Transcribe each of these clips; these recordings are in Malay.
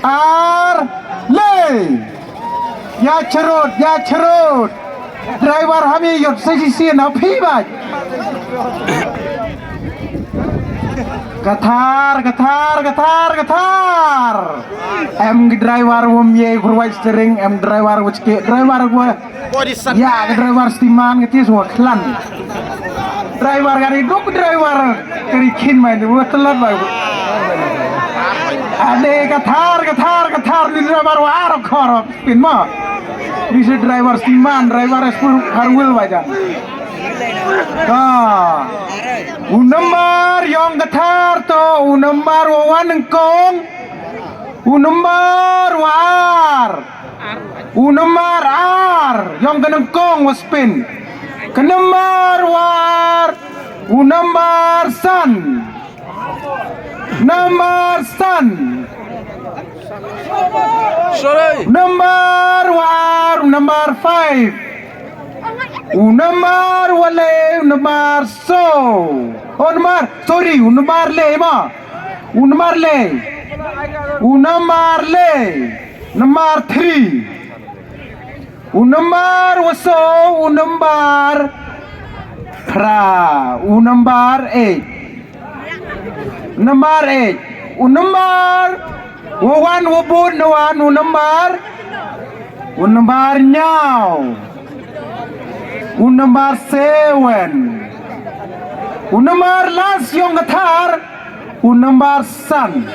Arley ya cerut driver kami yot sisi na pibat Gatar em driver ye kurwai steering em driver wachke driver gua ya driver stiman gitu semua klan driver gari duk driver kerikin main buat telat bae ade gatar ni driver war khorop pin ma bisa driver stiman driver espul harwil baja Unambar yang getar to unambar wawan engkong unambar war unambar ar yang genengkong waspin kenambar war unambar san number san number war number 5 Unamar wale unamar so unamar sorry unamar le ma unamar le number 3 unamar waso unamar pra unamar 8 unamar wawan wabun wan unamar nyau Unambar 7 Unambar las yang getar Unambar san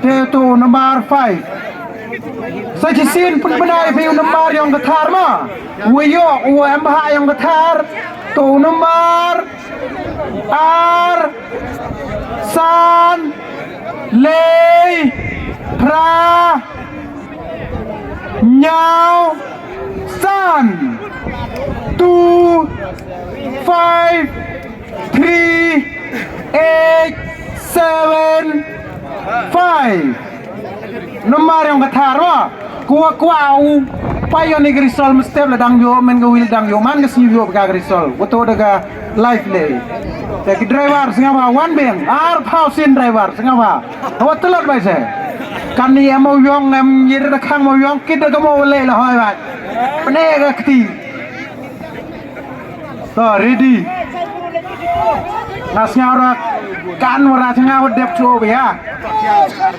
Itu unambar 5 Sajisin pun benar pi unambar yang getar ma Uyo UMH yang getar Tu unambar ar san lei pra nyau san 2 5 3 8 7 5 nomor yang getar wah kuau payon ni grisol mesti ladang yo men gawil dang yo man ngasih yo bega grisol betul daga live le jadi driver sengapa one beng ar pausin driver sengapa awak telat baik saya kan ni mau yong em yir dakang mau yong kita ke mau le lah hoi bat penega keti ready nas ngawrak kan wara ngawat dep coba ya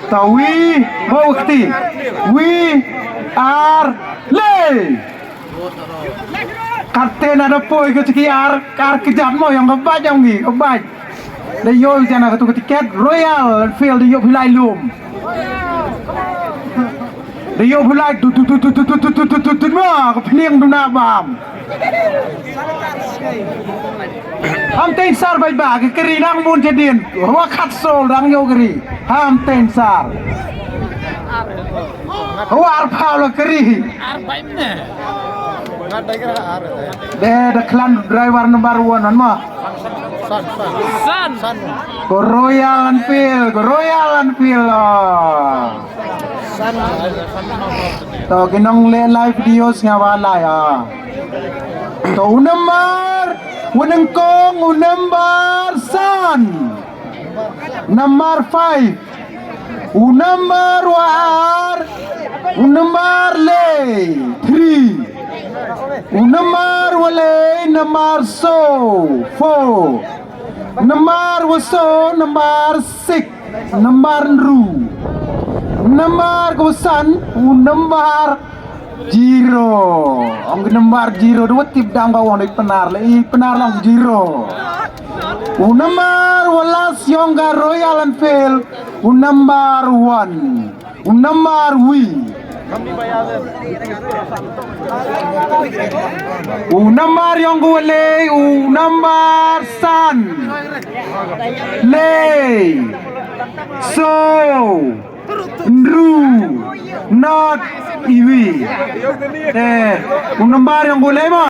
tawi bukti we are lay karten ada poi ke ciki ar kejat mau yang kebat yang ni kebat dah yo jana ketu tiket Royal Enfield yo pilai lum dah yo pilai tu ma ke pening tu nak bam ham ten sar bai ba ke keri nang mun jedin wa khat sol rang yo keri ham ten sar wa ar phao la keri ar bai ne ngadai kira ar de klan driver number 1 an ma san ko Royal Enfield san to kinong le live videos nga wala ya to unambar unengkong unambar san number 5 unambar war unambar le 3 unambar wale number so 4 number waso number 6 number ru number kusan number Jiro, ang number Jiro dua tip dang bawang dari penar lang Jiro. Number walas yang ga Royal Enfield, number 1, number wi. Number yang gue le, number san, le, so. Ndru not iwi. Unambar yang boleh mah.